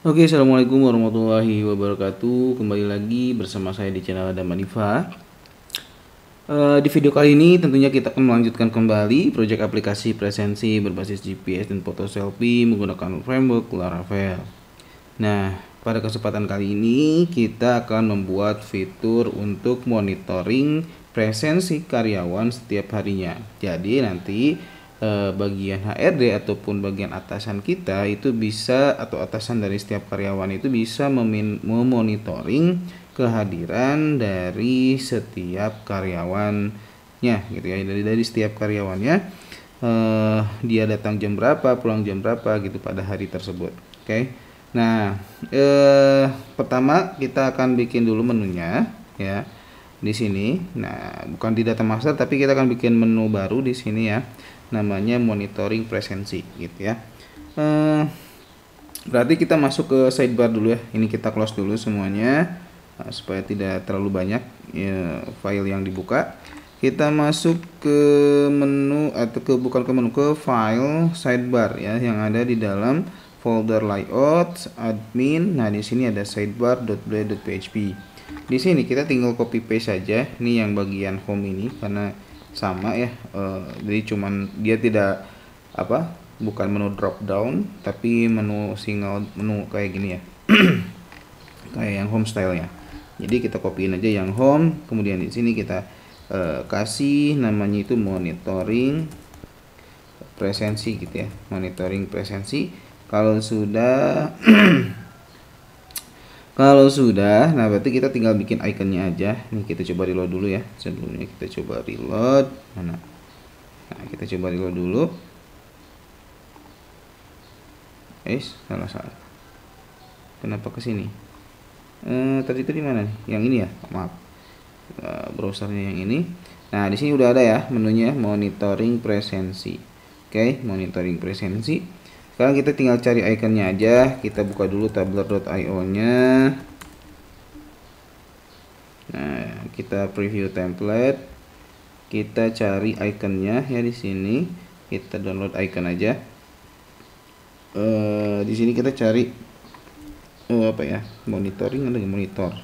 Oke, assalamualaikum warahmatullahi wabarakatuh. Kembali lagi bersama saya di channel Adam Manifa. Di video kali ini tentunya kita akan melanjutkan kembali proyek aplikasi presensi berbasis GPS dan foto selfie menggunakan framework Laravel. Nah, pada kesempatan kali ini kita akan membuat fitur untuk monitoring presensi karyawan setiap harinya. Jadi nanti bagian HRD ataupun bagian atasan kita itu bisa, atau atasan dari setiap karyawan itu bisa memonitoring kehadiran dari setiap karyawannya gitu ya, dari setiap karyawannya, dia datang jam berapa, pulang jam berapa gitu pada hari tersebut. Oke. Nah, pertama kita akan bikin dulu menunya ya di sini. Nah, bukan di data master tapi kita akan bikin menu baru di sini ya, namanya monitoring presensi gitu ya. Berarti kita masuk ke sidebar dulu ya. Ini kita close dulu semuanya supaya tidak terlalu banyak ya, file yang dibuka. Kita masuk ke menu, atau bukan ke menu, ke file sidebar ya, yang ada di dalam folder layout admin. Nah, di sini ada sidebar.blade.php. Di sini kita tinggal copy paste saja. Ini yang bagian home ini karena sama ya, jadi cuman dia tidak bukan menu drop down tapi menu single menu kayak gini ya. Kayak yang home style ya. Jadi kita copyin aja yang home, kemudian di sini kita kasih namanya itu monitoring presensi gitu ya, monitoring presensi. Kalau sudah nah berarti kita tinggal bikin ikonnya aja. Nih kita coba reload dulu ya. Sebelumnya kita coba reload. Mana? Nah, kita coba reload dulu. Salah. Kenapa ke sini? Tadi itu di mana nih? Yang ini ya? Maaf. Browsernya yang ini. Nah, di sini udah ada ya menunya, monitoring presensi. Oke, monitoring presensi. Sekarang kita tinggal cari ikonnya aja. Kita buka dulu tabler.io-nya. Nah, kita preview template. Kita cari ikonnya ya di sini. Kita download icon aja. Di sini kita cari monitoring, ada monitor.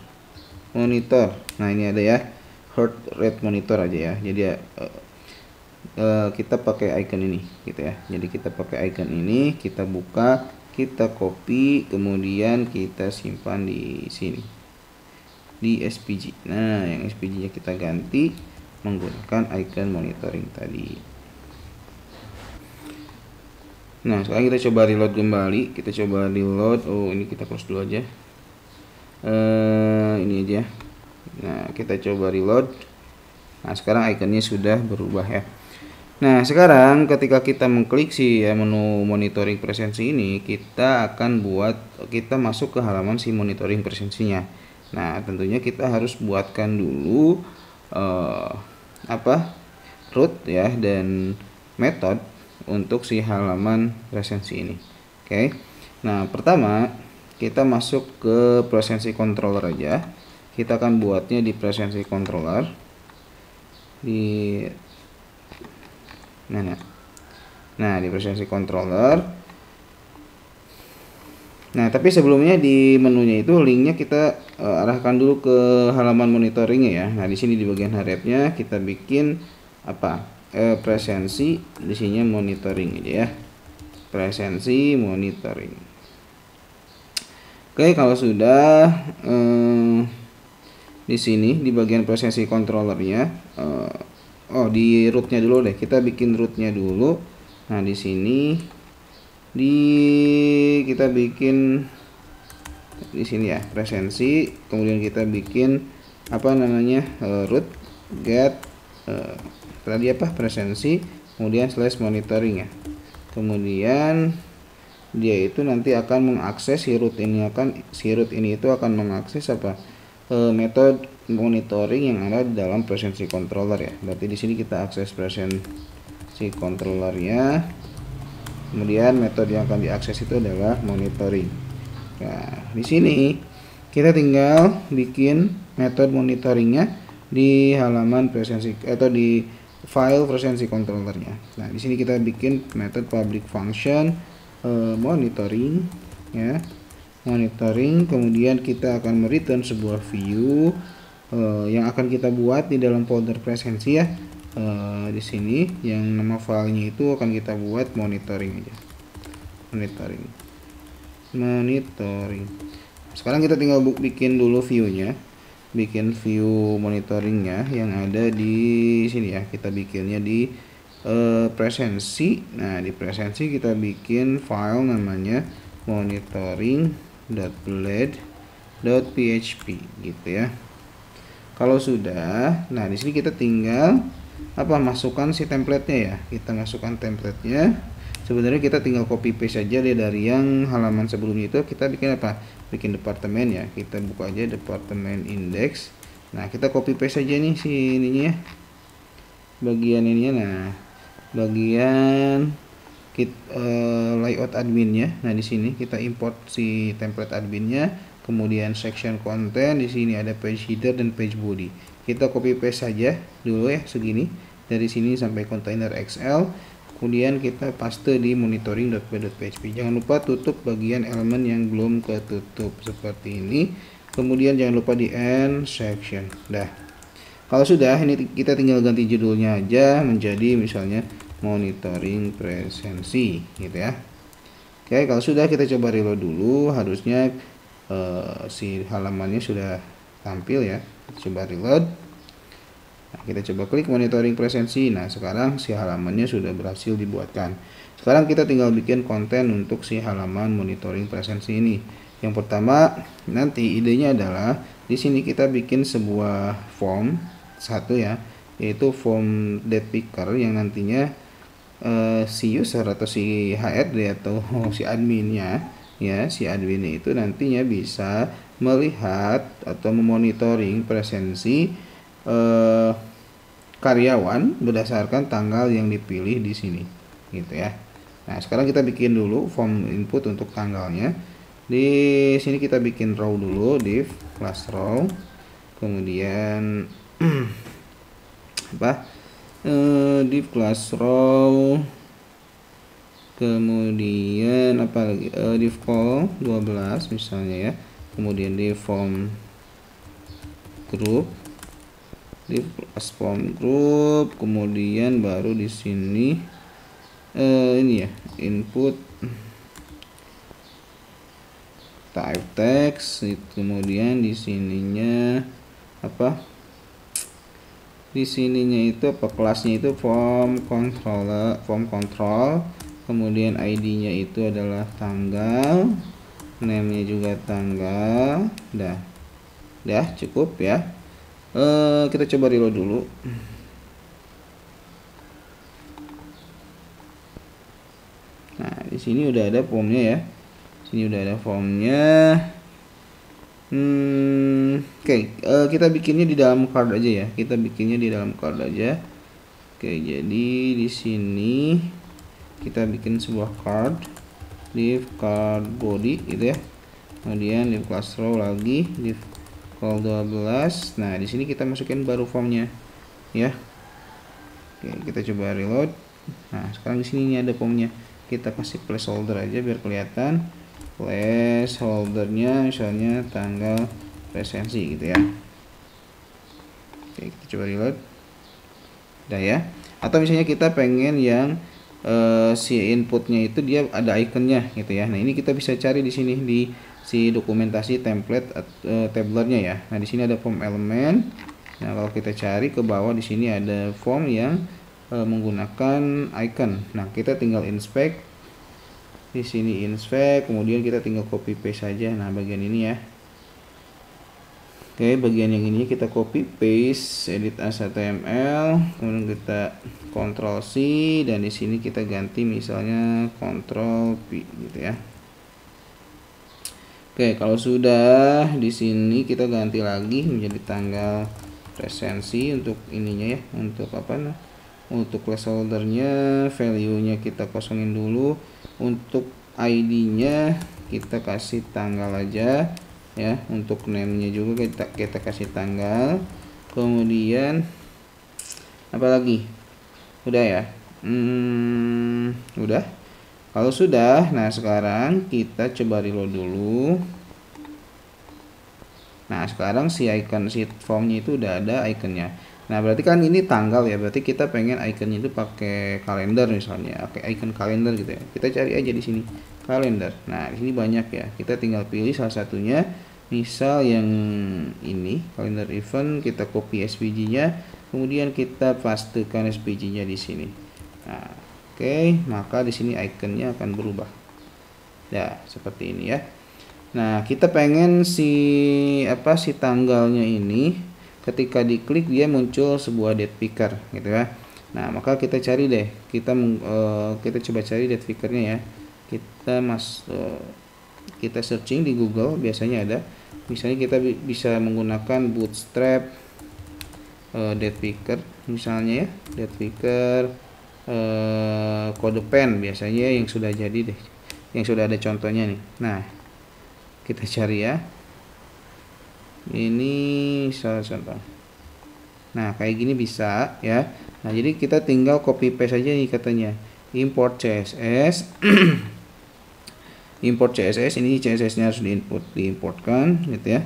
Nah, ini ada ya, heart rate monitor aja ya. Jadi ya, kita pakai icon ini gitu ya. Jadi kita pakai icon ini, kita buka, kita copy, kemudian kita simpan di sini di SPG. Nah, yang SPG nya kita ganti menggunakan icon monitoring tadi. Nah, sekarang kita coba reload kembali. Kita coba reload. Oh, ini kita close dulu aja. Ini aja. Nah, kita coba reload. Nah, sekarang ikonnya sudah berubah ya. Nah, sekarang ketika kita mengklik si menu monitoring presensi ini, kita masuk ke halaman si monitoring presensinya. Nah, tentunya kita harus buatkan dulu root ya dan method untuk si halaman presensi ini. Oke. Nah, pertama kita masuk ke presensi controller aja. Kita akan buatnya di presensi controller di Nah, di presensi controller. Nah, tapi sebelumnya di menunya itu linknya kita arahkan dulu ke halaman monitoringnya ya. Nah, di sini di bagian harapnya kita bikin presensi, di sini monitoring aja ya. Presensi monitoring. Oke, kalau sudah di sini di bagian presensi controllernya, di rootnya dulu deh. Kita bikin rootnya dulu. Nah, di sini kita bikin di sini ya presensi, kemudian kita bikin root get tadi presensi, kemudian slash monitoring ya. Kemudian dia itu nanti akan mengakses si root ini itu akan mengakses metode monitoring yang ada di dalam presensi controller ya. Berarti di sini kita akses presensi controllernya. Kemudian metode yang akan diakses itu adalah monitoring. Nah, di sini kita tinggal bikin metode monitoringnya di halaman presensi atau di file presensi controllernya. Nah, di sini kita bikin metode public function monitoring ya. monitoring, kemudian kita akan return sebuah view yang akan kita buat di dalam folder presensi ya. Di sini yang nama filenya itu akan kita buat monitoring aja, monitoring. Sekarang kita tinggal bikin dulu viewnya, bikin view monitoringnya yang ada di sini ya. Kita bikinnya di presensi. Nah, di presensi kita bikin file namanya monitoring.blade.php gitu ya. Kalau sudah, nah di sini kita tinggal masukkan si template-nya ya. Kita masukkan template-nya. Sebenarnya kita tinggal copy paste saja dari yang halaman sebelumnya itu. Kita bikin bikin departemen ya. Kita buka aja departemen index. Nah, kita copy paste saja nih si ininya ya, bagian ininya. Nah, bagian layout adminnya. Nah, di sini kita import si template adminnya. Kemudian section content, di sini ada page header dan page body. Kita copy paste saja dulu ya, segini dari sini sampai container XL. Kemudian kita paste di monitoring.blade.php. Jangan lupa tutup bagian elemen yang belum ketutup seperti ini. Kemudian jangan lupa di end section. Dah. Kalau sudah, ini kita tinggal ganti judulnya aja menjadi misalnya monitoring presensi gitu ya. Oke, kalau sudah kita coba reload dulu. Harusnya si halamannya sudah tampil ya. Coba reload. Nah, kita coba klik monitoring presensi. Nah, sekarang si halamannya sudah berhasil dibuatkan. Sekarang kita tinggal bikin konten untuk si halaman monitoring presensi ini. Yang pertama, nanti idenya adalah di sini kita bikin sebuah form satu ya, yaitu form date picker yang nantinya si user atau si HRD atau si adminnya ya, si adminnya itu nantinya bisa melihat atau memonitoring presensi karyawan berdasarkan tanggal yang dipilih di sini gitu ya. Nah, sekarang kita bikin dulu form input untuk tanggalnya. Di sini kita bikin row dulu, div class row, kemudian div class row, kemudian div call 12 misalnya ya, kemudian div form group, div class form group, kemudian baru di sini ini ya, input type text, kemudian di sininya kelasnya itu form control, kemudian ID-nya itu adalah tanggal, name-nya juga tanggal. Dah cukup ya. Kita coba reload dulu. Nah, di sini udah ada formnya ya. Sini udah ada formnya. Oke, kita bikinnya di dalam card aja ya. Kita bikinnya di dalam card aja. Oke, jadi di sini kita bikin sebuah card, div card body gitu ya. Kemudian div class row lagi, div call 12. Nah, di sini kita masukin baru formnya ya. Oke, kita coba reload. Nah, sekarang di sini ada formnya. Kita kasih placeholder aja biar kelihatan. Placeholdernya misalnya tanggal presensi gitu ya. Oke, kita coba reload. Udah ya. Atau misalnya kita pengen yang si inputnya itu dia ada ikonnya gitu ya. Nah, ini kita bisa cari di sini di si dokumentasi template tablernya ya. Nah, di sini ada form element. Nah, kalau kita cari ke bawah di sini ada form yang menggunakan icon. Nah, kita tinggal inspect. Di sini inspect, kemudian kita tinggal copy paste saja. Nah, bagian ini ya. Oke, bagian yang ini kita copy paste, edit as HTML, kemudian kita Ctrl C, dan di sini kita ganti misalnya Ctrl V gitu ya. Oke, kalau sudah di sini kita ganti lagi menjadi tanggal presensi untuk ininya ya, untuk untuk placeholdernya, value-nya kita kosongin dulu, untuk ID-nya kita kasih tanggal aja ya, untuk name-nya juga kita kasih tanggal. Kemudian apa lagi? Udah ya. Udah. Kalau sudah, nah sekarang kita coba reload dulu. Nah sekarang si icon si formnya itu udah ada iconnya. Nah berarti kan ini tanggal ya, berarti kita pengen iconnya itu pakai kalender misalnya, pakai icon kalender gitu ya. Kita cari aja di sini kalender. Nah di sini banyak ya, kita tinggal pilih salah satunya. Misal yang ini kalender event, kita copy SVG-nya, kemudian kita pastekan SVG-nya di sini. Nah oke, maka di sini iconnya akan berubah. Ya seperti ini ya. Nah, kita pengen si tanggalnya ini ketika diklik dia muncul sebuah date picker gitu ya. Nah, maka kita cari deh. Kita coba cari date pickernya ya. Kita searching di Google, biasanya ada. Misalnya kita bisa menggunakan Bootstrap date picker misalnya ya. Date picker kode pen biasanya yang sudah jadi deh. Yang sudah ada contohnya nih. Nah, kita cari ya, ini salah contoh. Nah kayak gini bisa ya. Nah jadi kita tinggal copy paste aja nih, katanya import CSS. Import CSS, ini CSS nya harus diimportkan gitu ya.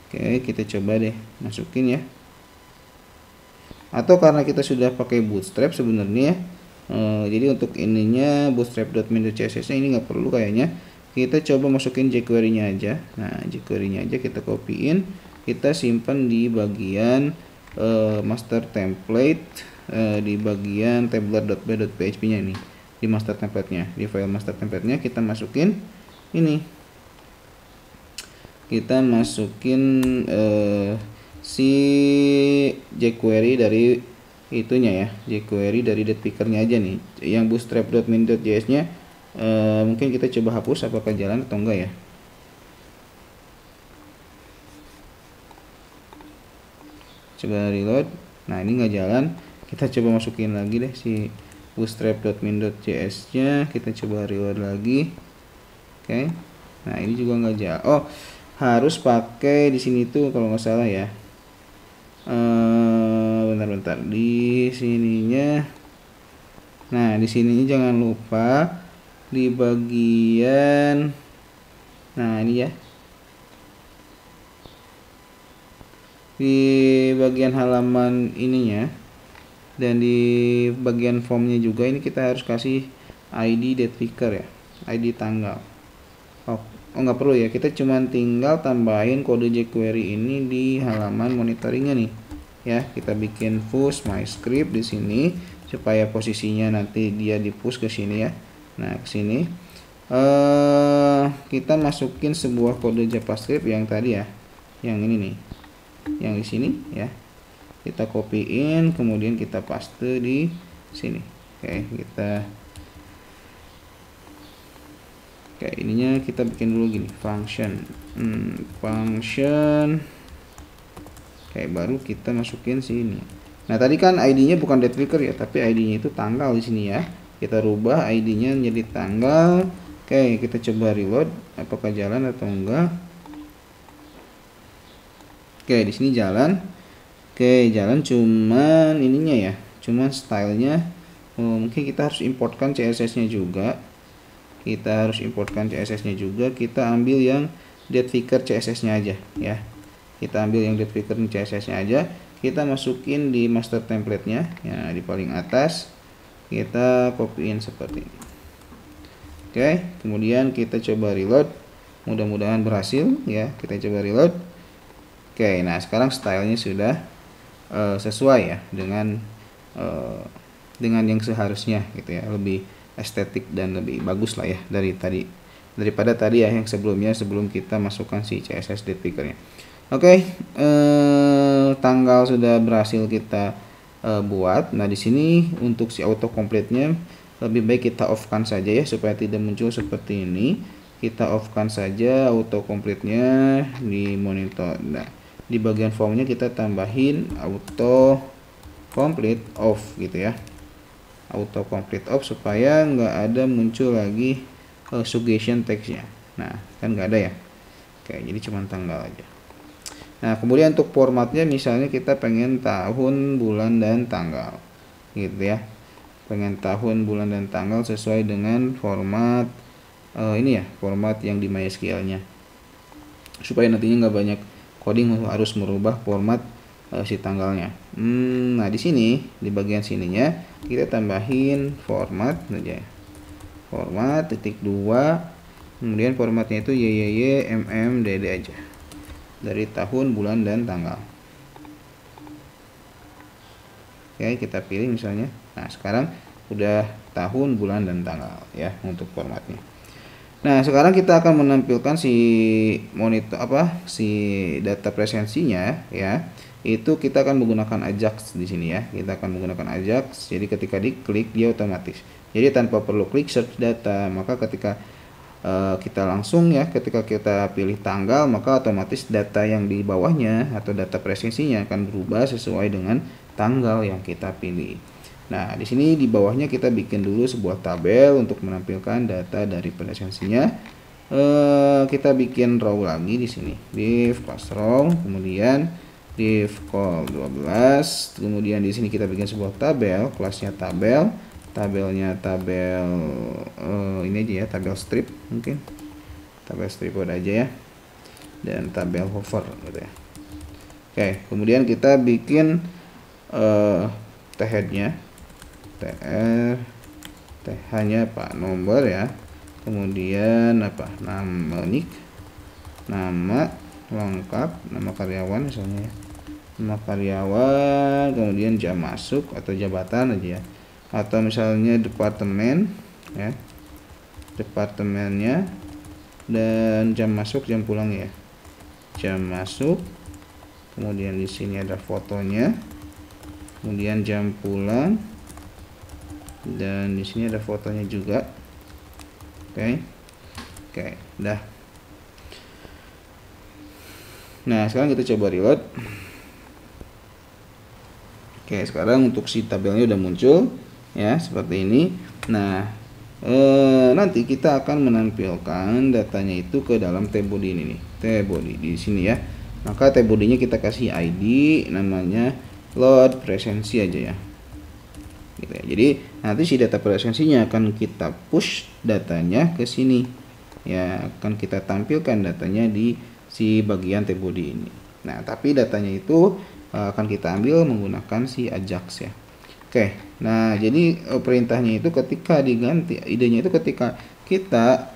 Oke, kita coba deh masukin ya. Atau karena kita sudah pakai Bootstrap sebenarnya, jadi untuk ininya bootstrap.min.css nya ini nggak perlu kayaknya. Kita coba masukin jQuery-nya aja. Nah, jQuery-nya aja kita copyin, kita simpan di bagian master template, di bagian tabler.b.php-nya ini, di master template-nya, di file master template-nya kita masukin ini. Kita masukin si jQuery dari itunya ya, jQuery dari date picker-nya aja nih. Yang bootstrap.min.js-nya mungkin kita coba hapus, apakah jalan atau enggak ya. Coba reload. Nah ini nggak jalan, kita coba masukin lagi deh si bootstrap.min.js nya, kita coba reload lagi. Oke. Nah ini juga nggak jalan. Oh, harus pakai di sini tuh kalau nggak salah ya. Bentar di sininya. Nah di sininya jangan lupa di bagian, nah ini ya, di bagian halaman ininya dan di bagian formnya juga ini kita harus kasih ID date picker ya, ID tanggal. Oh nggak perlu ya, kita cuman tinggal tambahin kode jQuery ini di halaman monitoringnya nih ya. Kita bikin push my script di sini supaya posisinya nanti dia di push ke sini ya. Nah ke sini kita masukin sebuah kode JavaScript yang tadi ya, yang ini nih, yang di sini ya. Kita copyin, kemudian kita paste di sini. Oke, ininya kita bikin dulu gini, function. Oke, baru kita masukin sini. Nah tadi kan ID-nya bukan date picker ya, tapi ID-nya itu tanggal di sini ya. Kita rubah ID-nya menjadi tanggal. Oke, kita coba reload, apakah jalan atau enggak. Oke, di sini jalan. Oke, jalan, cuman ininya ya, cuman stylenya mungkin kita harus importkan CSS-nya juga. Kita ambil yang date picker CSS-nya aja ya. Kita ambil yang date picker CSS-nya aja. Kita masukin di master template-nya ya, di paling atas. Kita copyin seperti ini. Oke, kemudian kita coba reload. Mudah-mudahan berhasil ya. Kita coba reload. Oke, nah sekarang stylenya sudah sesuai ya dengan yang seharusnya gitu ya, lebih estetik dan lebih bagus lah ya daripada tadi ya yang sebelumnya, sebelum kita masukkan si CSS date picker-nya. Oke, tanggal sudah berhasil kita buat. Nah di sini untuk si autocomplete-nya lebih baik kita off-kan saja ya, supaya tidak muncul seperti ini. Kita off-kan saja autocomplete-nya di monitor. Nah di bagian formnya kita tambahin autocomplete off gitu ya, autocomplete off, supaya nggak ada muncul lagi suggestion text-nya. Nah kan nggak ada ya. Oke, jadi cuma tanggal aja. Nah kemudian untuk formatnya, misalnya kita pengen tahun, bulan, dan tanggal gitu ya. pengen tahun, bulan, dan tanggal sesuai dengan format ini ya, format yang di MySQL-nya, supaya nantinya nggak banyak coding harus merubah format si tanggalnya. Nah di sini di bagian sininya kita tambahin format aja, format titik 2, kemudian formatnya itu YYY aja, dari tahun, bulan, dan tanggal. Oke, kita pilih misalnya. Nah sekarang udah tahun, bulan, dan tanggal ya untuk formatnya. Nah sekarang kita akan menampilkan si monitor si data presensinya ya. Itu kita akan menggunakan Ajax di sini ya. Kita akan menggunakan Ajax. Jadi ketika diklik dia otomatis. Jadi tanpa perlu klik search data, maka ketika kita langsung ya, ketika kita pilih tanggal, maka otomatis data yang di bawahnya atau data presensinya akan berubah sesuai dengan tanggal yang kita pilih. Nah, di sini di bawahnya kita bikin dulu sebuah tabel untuk menampilkan data dari presensinya. Kita bikin row lagi di sini, div class row, kemudian div call 12, kemudian di sini kita bikin sebuah tabel, kelasnya tabel, tabelnya tabel ini aja ya, tabel strip, mungkin tabel strip udah aja ya, dan tabel hover gitu ya. Oke, kemudian kita bikin headnya, th-nya nomor ya, kemudian nama nick, nama lengkap, nama karyawan misalnya ya, nama karyawan, kemudian jam masuk atau jabatan aja ya, atau misalnya departemen ya, departemennya, dan jam masuk, jam pulang ya, jam masuk, kemudian di sini ada fotonya, kemudian jam pulang, dan di sini ada fotonya juga. Oke, dah. Nah sekarang kita coba reload. Oke, sekarang untuk si tabelnya udah muncul ya seperti ini. Nah nanti kita akan menampilkan datanya itu ke dalam tbody ini nih, tbody di sini ya. Maka tbody-nya kita kasih ID, namanya load presensi aja ya, gitu ya. Jadi nanti si data presensinya akan kita push datanya ke sini ya, akan kita tampilkan datanya di si bagian tbody ini. Nah tapi datanya itu akan kita ambil menggunakan si Ajax ya. Oke, nah jadi perintahnya itu ketika diganti, idenya itu ketika kita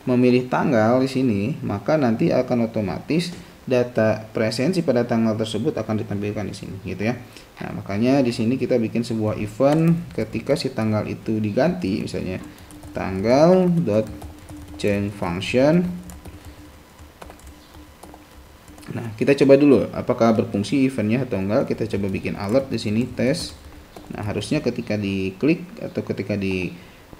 memilih tanggal di sini, maka nanti akan otomatis data presensi pada tanggal tersebut akan ditampilkan di sini gitu ya. Nah makanya di sini kita bikin sebuah event ketika si tanggal itu diganti, misalnya tanggal dot change function. Nah kita coba dulu apakah berfungsi eventnya atau enggak. Kita coba bikin alert di sini, tes. Nah harusnya ketika diklik atau ketika di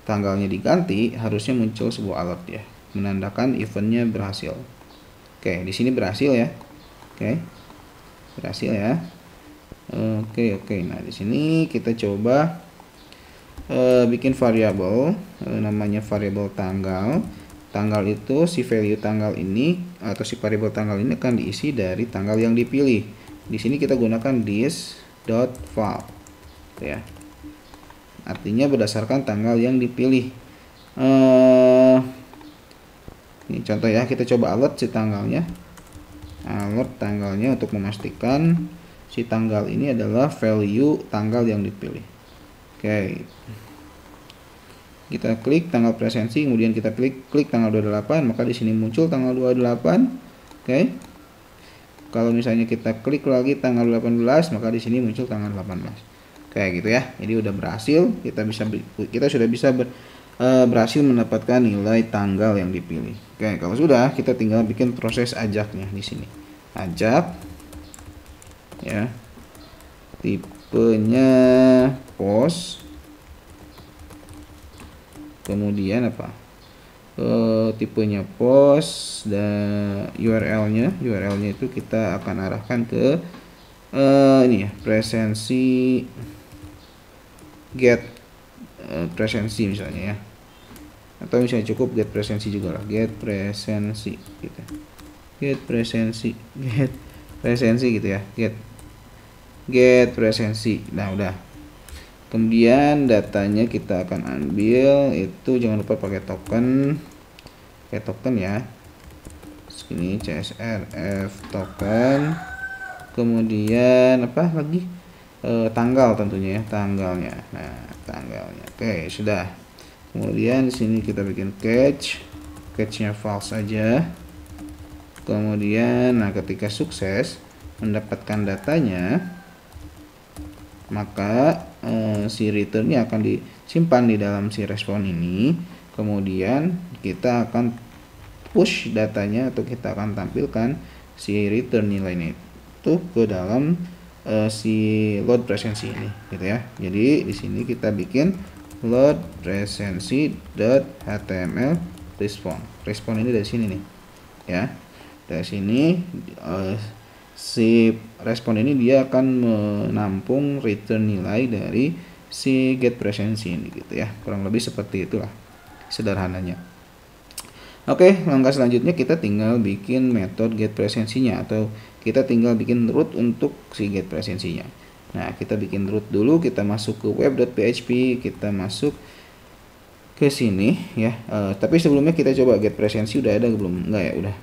tanggalnya diganti harusnya muncul sebuah alert ya, menandakan eventnya berhasil. Oke, di sini berhasil ya. Oke, berhasil ya. Oke. Nah di sini kita coba bikin variabel, namanya variabel tanggal. Tanggal itu si value tanggal ini atau si variabel tanggal ini akan diisi dari tanggal yang dipilih. Di sini kita gunakan this.val ya. Artinya berdasarkan tanggal yang dipilih. Ini contoh ya, kita coba alert si tanggalnya. Alert tanggalnya untuk memastikan si tanggal ini adalah value tanggal yang dipilih. Oke. Kita klik tanggal presensi, kemudian kita klik tanggal 28, maka di sini muncul tanggal 28. Oke. Kalau misalnya kita klik lagi tanggal 18, maka di sini muncul tanggal 18. Kayak gitu ya. Jadi udah berhasil, kita sudah bisa berhasil mendapatkan nilai tanggal yang dipilih. Oke, kalau sudah, kita tinggal bikin proses ajaknya di sini. Ajak ya. Tipenya post. Kemudian tipenya post, dan URL-nya itu kita akan arahkan ke ini ya, presensi get presensi misalnya ya, atau misalnya cukup get presensi juga lah, get presensi gitu, get presensi gitu ya, get presensi. Nah udah. Kemudian datanya kita akan ambil itu, jangan lupa pakai token ya. Sini CSRF token. Kemudian apa lagi? Tanggal tentunya ya, tanggalnya. Nah, tanggalnya. Oke, sudah. Kemudian di sini kita bikin catch-nya false aja. Kemudian nah ketika sukses mendapatkan datanya, maka si returnnya akan disimpan di dalam si respon ini. Kemudian kita akan push datanya atau kita akan tampilkan si return nilainya itu ke dalam si load presensi ini gitu ya. Jadi di sini kita bikin load presensi.html respon ini dari sini nih ya. Dari sini si respon ini dia akan menampung return nilai dari si get presensi ini gitu ya. Kurang lebih seperti itulah sederhananya. Oke, langkah selanjutnya kita tinggal bikin metode get presensinya, atau kita tinggal bikin root untuk si get presensinya. Nah, kita bikin root dulu, kita masuk ke web.php, kita masuk ke sini ya. Tapi sebelumnya kita coba get presensi udah ada belum? Enggak ya, udah.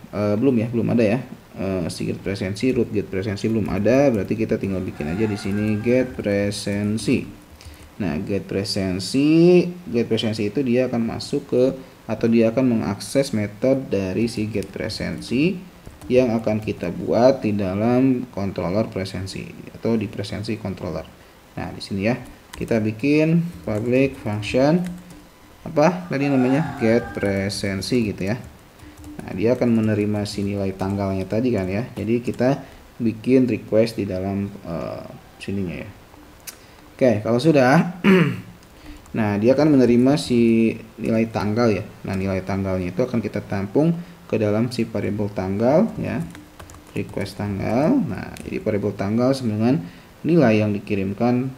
Belum ada ya. Si get presensi, root get presensi belum ada, berarti kita tinggal bikin aja di sini get presensi. Nah, get presensi itu dia akan masuk ke, atau dia akan mengakses metode dari si get presensi yang akan kita buat di dalam controller presensi atau di presensi controller. Nah, di sini ya kita bikin public function apa tadi namanya, get presensi gitu ya. Nah, dia akan menerima si nilai tanggalnya tadi kan ya. Jadi kita bikin request di dalam sininya ya. Oke, kalau sudah nah, dia akan menerima si nilai tanggal ya. Nah, nilai tanggalnya itu akan kita tampung ke dalam si variabel tanggal ya. Request tanggal. Nah, jadi variabel tanggal sama dengan nilai yang dikirimkan,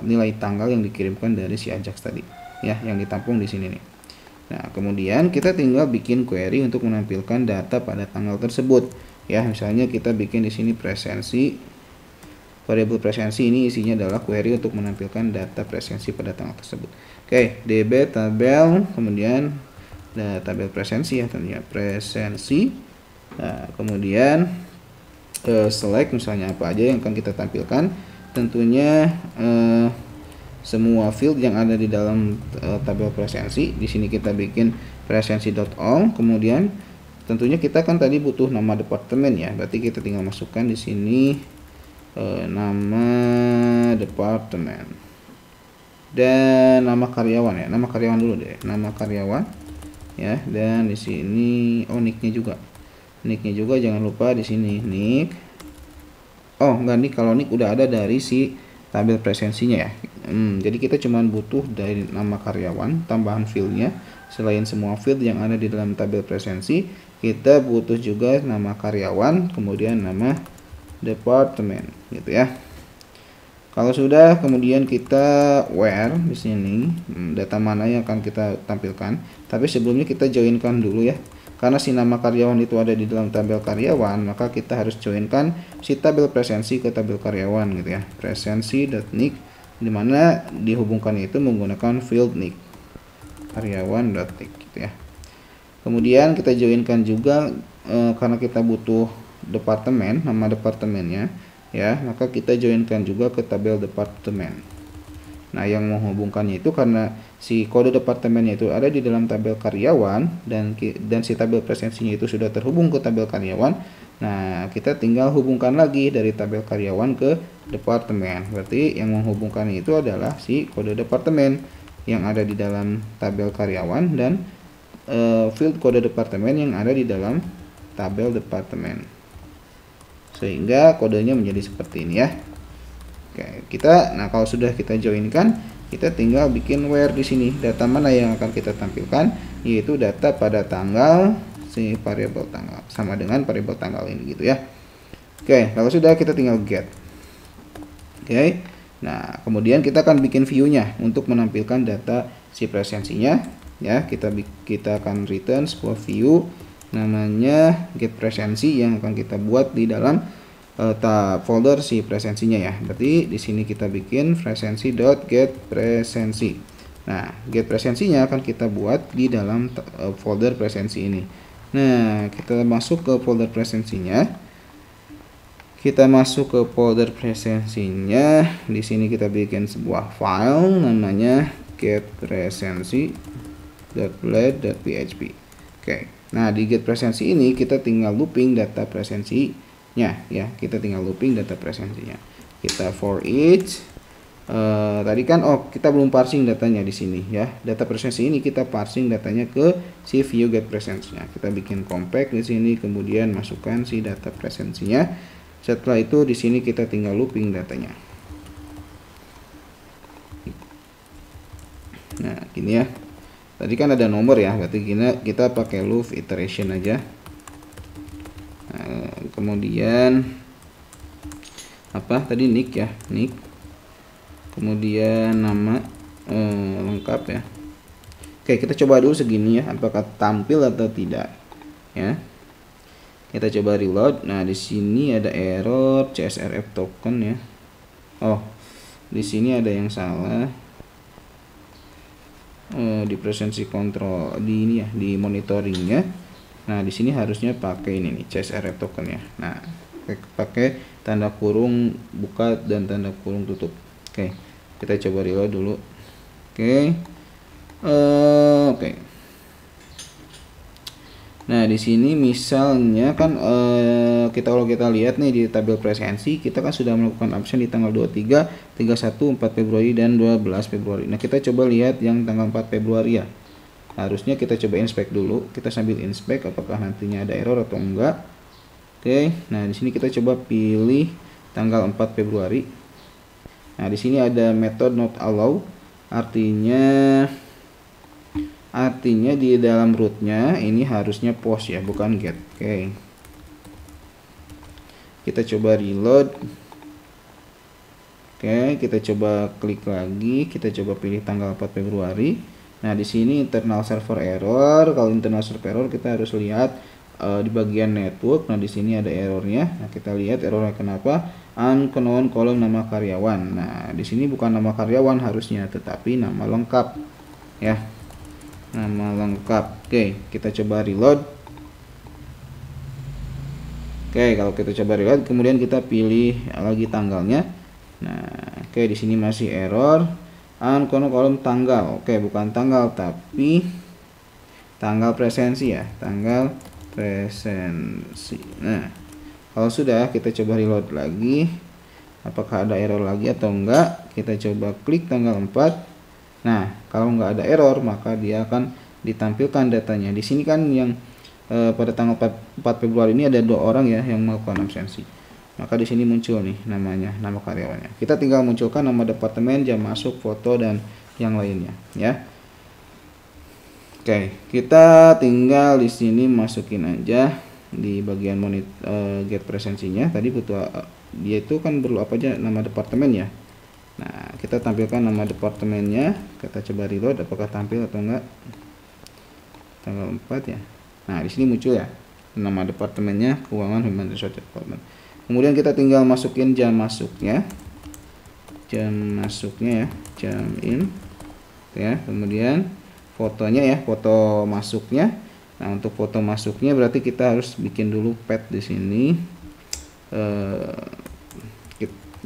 nilai tanggal yang dikirimkan dari si Ajax tadi ya, yang ditampung di sini nih. Nah, kemudian kita tinggal bikin query untuk menampilkan data pada tanggal tersebut ya. Misalnya kita bikin di sini presensi. Variabel presensi ini isinya adalah query untuk menampilkan data presensi pada tanggal tersebut. Oke, db tabel, kemudian tabel presensi ya, tentunya presensi. Nah, kemudian select misalnya apa aja yang akan kita tampilkan. Tentunya semua field yang ada di dalam tabel presensi. Di sini kita bikin presensi.all. Kemudian tentunya kita kan tadi butuh nama departemen ya. Berarti kita tinggal masukkan di sini nama departemen dan nama karyawan ya. Nama karyawan dulu deh, nama karyawan ya. Dan di sini nicknya juga jangan lupa di sini nick. Enggak, nih kalau nick udah ada dari si tabel presensinya ya. Jadi kita cuma butuh dari nama karyawan, tambahan fieldnya. Selain semua field yang ada di dalam tabel presensi, kita butuh juga nama karyawan, kemudian nama departemen gitu ya. Kalau sudah, kemudian kita where di sini data mana yang akan kita tampilkan. Tapi sebelumnya kita joinkan dulu ya. Karena si nama karyawan itu ada di dalam tabel karyawan, maka kita harus joinkan si tabel presensi ke tabel karyawan gitu ya. Presensi.nick, dimana dihubungkan itu menggunakan field nick karyawan.nick gitu ya. Kemudian kita joinkan juga karena kita butuh departemen, nama departemennya ya, maka kita joinkan juga ke tabel departemen. Nah, yang menghubungkannya itu karena si kode departemennya itu ada di dalam tabel karyawan dan si tabel presensinya itu sudah terhubung ke tabel karyawan. Nah, kita tinggal hubungkan lagi dari tabel karyawan ke departemen. Berarti yang menghubungkan itu adalah si kode departemen yang ada di dalam tabel karyawan dan field kode departemen yang ada di dalam tabel departemen. Sehingga kodenya menjadi seperti ini ya. Oke, nah kalau sudah kita joinkan, kita tinggal bikin where di sini. Data mana yang akan kita tampilkan? Yaitu data pada tanggal si variabel tanggal, sama dengan variabel tanggal ini gitu ya. Oke, kalau sudah kita tinggal get. Oke. Nah, kemudian kita akan bikin view-nya untuk menampilkan data si presensinya ya. Kita akan return sebuah view namanya get presensi yang akan kita buat di dalam folder si presensinya ya. Berarti di sini kita bikin presensi.getPresensi. Nah, get presensinya akan kita buat di dalam folder presensi ini. Nah, kita masuk ke folder presensinya. Kita masuk ke folder presensinya. Di sini kita bikin sebuah file namanya getpresensi.blade.php. Oke. Nah, di get presensi ini kita tinggal looping data presensinya ya. Kita tinggal looping data presensinya. Kita for each tadi kan kita belum parsing datanya di sini ya. Data presensi ini kita parsing datanya ke si view get presensinya. Kita bikin compact di sini, kemudian masukkan si data presensinya. Setelah itu di sini kita tinggal looping datanya. Nah, gini ya. Tadi kan ada nomor ya, berarti kita pakai loop iteration aja. Nah, kemudian apa tadi, nick ya, nick. Kemudian nama lengkap ya. Oke, kita coba dulu segini ya, apakah tampil atau tidak ya. Kita coba reload. Nah, di sini ada error CSRF token ya. Oh, di sini ada yang salah. Di presensi control di ini ya, di monitoringnya. Nah, di sini harusnya pakai ini nih, CSRF token ya. Nah, pakai tanda kurung buka dan tanda kurung tutup. Oke, kita coba reload dulu. Oke. Nah, di sini misalnya kan kalau kita lihat nih di tabel presensi, kita kan sudah melakukan absen di tanggal 23, 31, 4 Februari dan 12 Februari. Nah, kita coba lihat yang tanggal 4 Februari ya. Harusnya kita coba inspect dulu. Kita sambil inspect apakah nantinya ada error atau enggak. Oke. Nah, di sini kita coba pilih tanggal 4 Februari. Nah, di sini ada method not allow, artinya di dalam rootnya ini harusnya post ya, bukan get. Oke. Kita coba reload. Oke, kita coba klik lagi, kita coba pilih tanggal 4 Februari. Nah, di sini internal server error. Kalau internal server error kita harus lihat di bagian network. Nah, di sini ada errornya. Nah, kita lihat errornya kenapa? Unknown column nama karyawan. Nah, di sini bukan nama karyawan harusnya, tetapi nama lengkap ya. Nama lengkap. Oke, kita coba reload. Oke, kalau kita coba reload, kemudian kita pilih lagi tanggalnya. Nah, oke, di sini masih error. Unknown column tanggal. Oke, bukan tanggal tapi tanggal presensi ya, tanggal presensi. Nah, kalau sudah, kita coba reload lagi. Apakah ada error lagi atau enggak? Kita coba klik tanggal 4. Nah, kalau nggak ada error, maka dia akan ditampilkan datanya. Di sini kan yang pada tanggal 4 Februari ini ada 2 orang ya yang melakukan absensi. Maka di sini muncul nih namanya, nama karyawannya. Kita tinggal munculkan nama departemen, jam masuk, foto dan yang lainnya ya. Oke, kita tinggal di sini masukin aja di bagian get presensinya. Tadi butuh dia itu kan perlu apa aja, nama departemen ya. Nah, kita tampilkan nama departemennya. Kita coba reload apakah tampil atau enggak. Tanggal 4 ya. Nah, di sini muncul ya nama departemennya, keuangan human resource department. Kemudian kita tinggal masukin jam masuknya. Jam masuknya ya, jam in ya. Kemudian fotonya ya, foto masuknya. Nah, untuk foto masuknya berarti kita harus bikin dulu path di sini.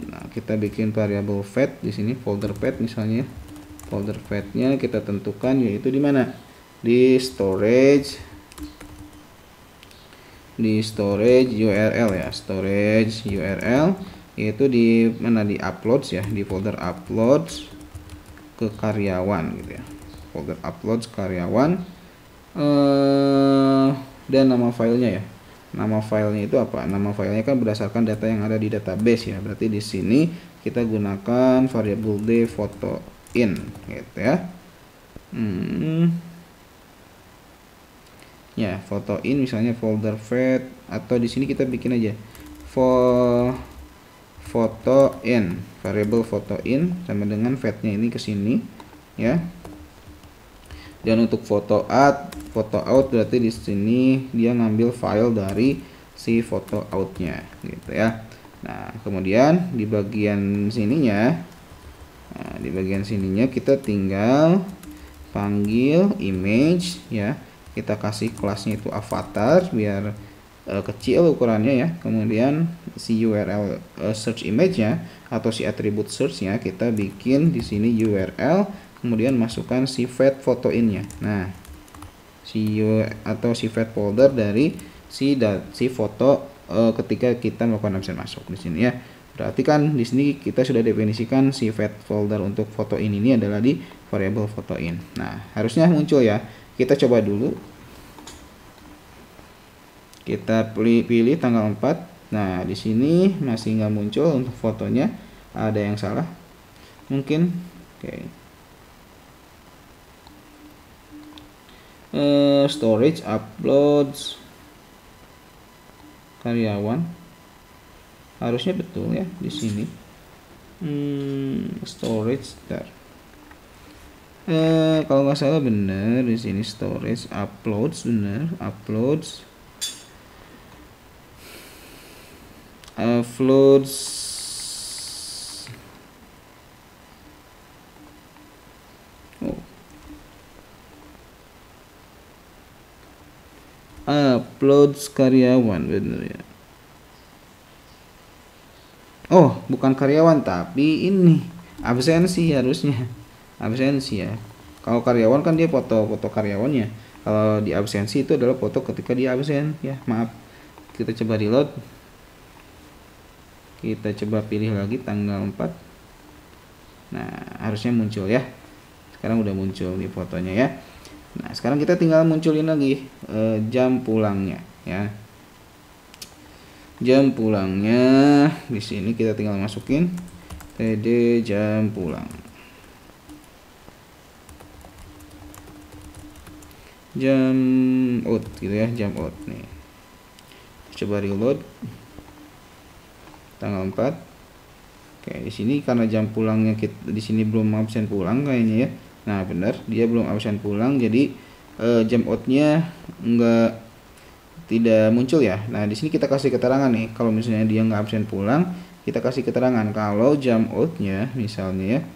Nah, kita bikin variabel path di sini, folder path misalnya. Folder path-nya kita tentukan yaitu di mana? Di storage URL ya, storage URL yaitu di mana, di uploads ya, di folder uploads ke karyawan gitu ya. Folder uploads karyawan dan nama filenya ya. Nama filenya itu apa? Nama filenya kan berdasarkan data yang ada di database ya. Berarti di sini kita gunakan variabel d foto in gitu ya. Ya, foto in misalnya folder fat, atau di sini kita bikin aja foto in, variabel foto in sama dengan fatnya ini ke sini ya. Dan untuk foto out berarti di sini dia ngambil file dari si foto outnya gitu ya. Nah, kemudian di bagian sininya, kita tinggal panggil image ya. Kita kasih kelasnya itu avatar biar kecil ukurannya ya. Kemudian si URL search image-nya atau si atribut search-nya kita bikin di sini URL, kemudian masukkan si fat photo in-nya. Nah, si fat folder dari si foto ketika kita melakukan absen masuk di sini ya. Berarti kan di sini kita sudah definisikan si fat folder untuk foto ini adalah di variable foto in. Nah, harusnya muncul ya. Kita coba dulu. Kita pilih tanggal 4. Nah, di sini masih nggak muncul untuk fotonya. Ada yang salah. Mungkin. Oke. Storage uploads karyawan harusnya betul ya di sini. Storage kalau nggak salah bener di sini storage uploads bener, uploads uploads karyawan bener ya. Oh, bukan karyawan tapi ini absensi harusnya. Absensi ya. Kalau karyawan kan dia foto karyawannya. Kalau di absensi itu adalah foto ketika dia absen ya. Maaf. Kita coba reload. Kita coba pilih lagi tanggal 4. Nah, harusnya muncul ya. Sekarang udah muncul di fotonya ya. Nah, sekarang kita tinggal munculin lagi jam pulangnya ya. Jam pulangnya di sini kita tinggal masukin td jam pulang. Jam out gitu ya, jam out nih. Coba reload. Tanggal 4. Oke, di sini karena jam pulangnya di sini belum absen pulang kayaknya ya. Nah, benar, dia belum absen pulang, jadi jam outnya tidak muncul ya. Nah, di sini kita kasih keterangan nih, kalau misalnya dia nggak absen pulang, kita kasih keterangan kalau jam outnya misalnya ya,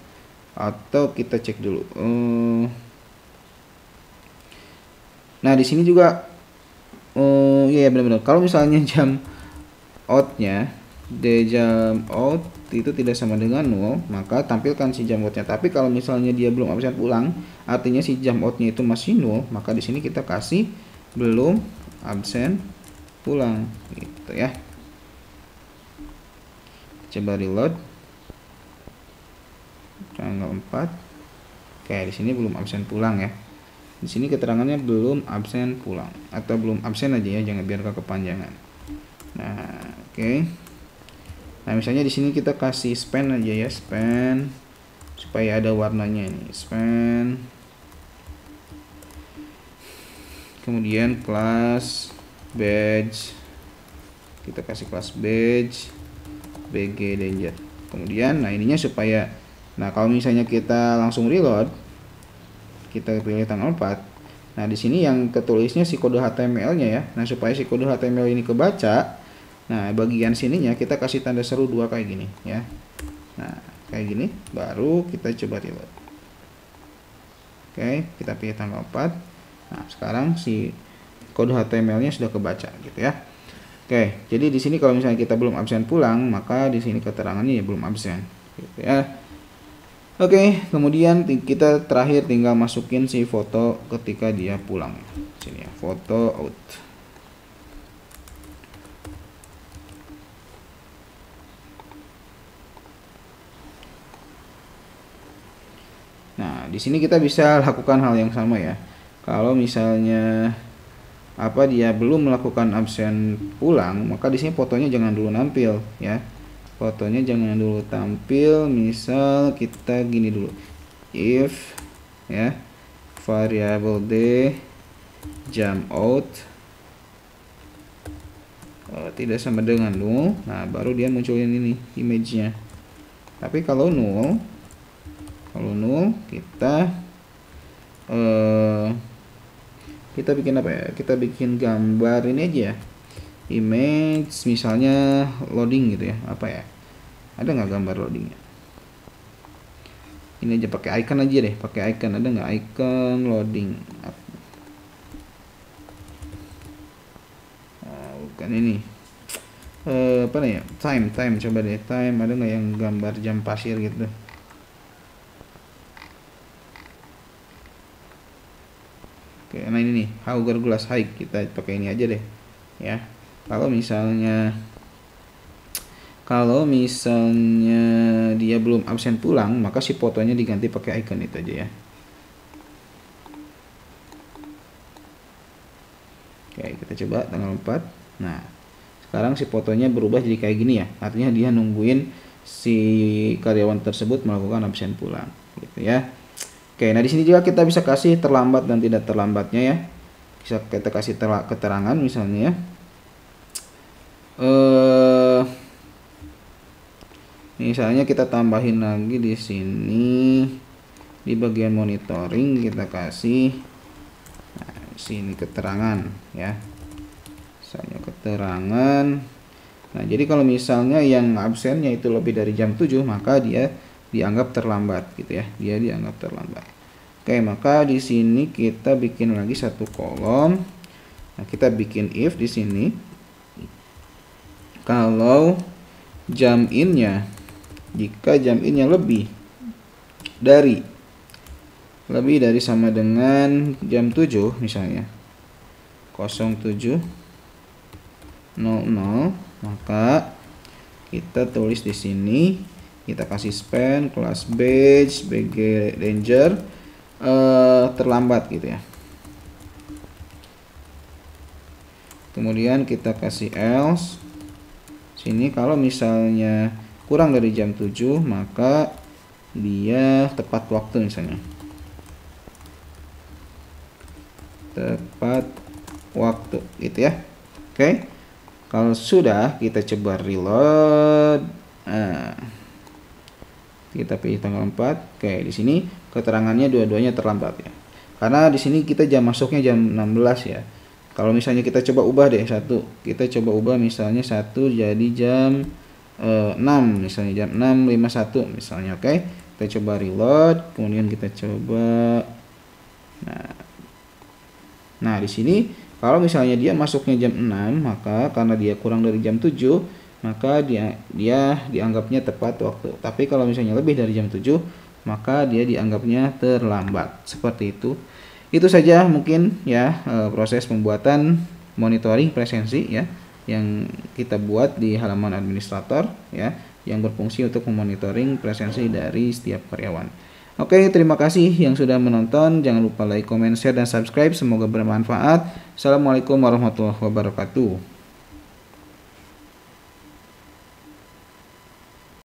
atau kita cek dulu. Nah, di sini juga, ya benar-benar. Kalau misalnya jam outnya jam out itu tidak sama dengan 0, maka tampilkan si jam outnya. Tapi kalau misalnya dia belum absen pulang, artinya si jam outnya itu masih 0, maka di sini kita kasih belum absen pulang gitu ya. Coba reload tanggal 4. Oke, di sini belum absen pulang ya. Di sini keterangannya belum absen pulang atau belum absen aja ya, jangan biar kepanjangan. Nah, oke. Nah, misalnya di sini kita kasih span aja ya, span supaya ada warnanya ini, span. Kemudian kelas badge, kita kasih kelas badge bg danger. Kemudian nah ininya supaya, nah kalau misalnya kita langsung reload, kita pilih tanggal 4. Nah, di sini yang ketulisnya si kode HTML-nya ya. Nah, supaya si kode HTML ini kebaca, nah bagian sininya kita kasih tanda seru 2 kayak gini ya. Nah, kayak gini baru kita coba reload. Oke, kita pilih tanggal 4. Nah, sekarang si kode HTML-nya sudah kebaca gitu ya. Oke, jadi di sini kalau misalnya kita belum absen pulang, maka di sini keterangannya ya belum absen gitu ya. Oke, kemudian kita terakhir tinggal masukin si foto ketika dia pulang. Sini ya, foto out. Nah, di sini kita bisa lakukan hal yang sama ya. Kalau misalnya dia belum melakukan absen pulang, maka di sini fotonya jangan dulu nampil ya. Fotonya jangan dulu tampil. Misal kita gini dulu, if ya variable d jam out tidak sama dengan 0, nah baru dia munculin ini image-nya. Tapi kalau 0 kita bikin apa ya, kita bikin gambar ini aja ya, image misalnya loading gitu ya, apa ya, ada nggak gambar loadingnya? Ini aja pakai icon aja deh, pakai icon, ada nggak icon loading? Bukan ini, apa nih ya, time, coba deh time, ada nggak yang gambar jam pasir gitu? Oke, nah ini nih, hourglass high, kita pakai ini aja deh ya. Kalau misalnya dia belum absen pulang, maka si fotonya diganti pakai icon itu aja ya. Oke, kita coba tanggal 4. Nah, sekarang si fotonya berubah jadi kayak gini ya. Artinya dia nungguin si karyawan tersebut melakukan absen pulang, gitu ya. Oke, nah di sini juga kita bisa kasih terlambat dan tidak terlambatnya ya. Bisa kita kasih keterangan misalnya ya. Misalnya kita tambahin lagi di sini di bagian monitoring, kita kasih sini keterangan ya, misalnya keterangan. Nah, jadi kalau misalnya yang absennya itu lebih dari jam 7, maka dia dianggap terlambat gitu ya, dia dianggap terlambat. Oke, maka di sini kita bikin lagi satu kolom. Nah, kita bikin if di sini kalau jam innya, jika jam innya lebih dari sama dengan jam 7 misalnya 07.00, maka kita tulis di sini, kita kasih span kelas batch bg ranger terlambat gitu ya. Kemudian kita kasih else sini, kalau misalnya kurang dari jam 7 maka dia tepat waktu misalnya, tepat waktu gitu ya. Oke, kalau sudah kita coba reload. Nah, kita pilih tanggal 4. Oke, di sini keterangannya dua-duanya terlambat ya, karena di sini kita jam masuknya jam 16 ya. Kalau misalnya kita coba ubah deh kita coba ubah misalnya jadi jam 6 misalnya, jam 6.51 misalnya. Oke, kita coba reload, kemudian kita coba. Nah, di sini kalau misalnya dia masuknya jam 6, maka karena dia kurang dari jam 7, maka dia dianggapnya tepat waktu. Tapi kalau misalnya lebih dari jam 7, maka dia dianggapnya terlambat. Seperti itu. Itu saja mungkin ya proses pembuatan monitoring presensi ya yang kita buat di halaman administrator ya, yang berfungsi untuk memonitoring presensi dari setiap karyawan. Oke, terima kasih yang sudah menonton. Jangan lupa like, comment, share, dan subscribe. Semoga bermanfaat. Assalamualaikum warahmatullahi wabarakatuh.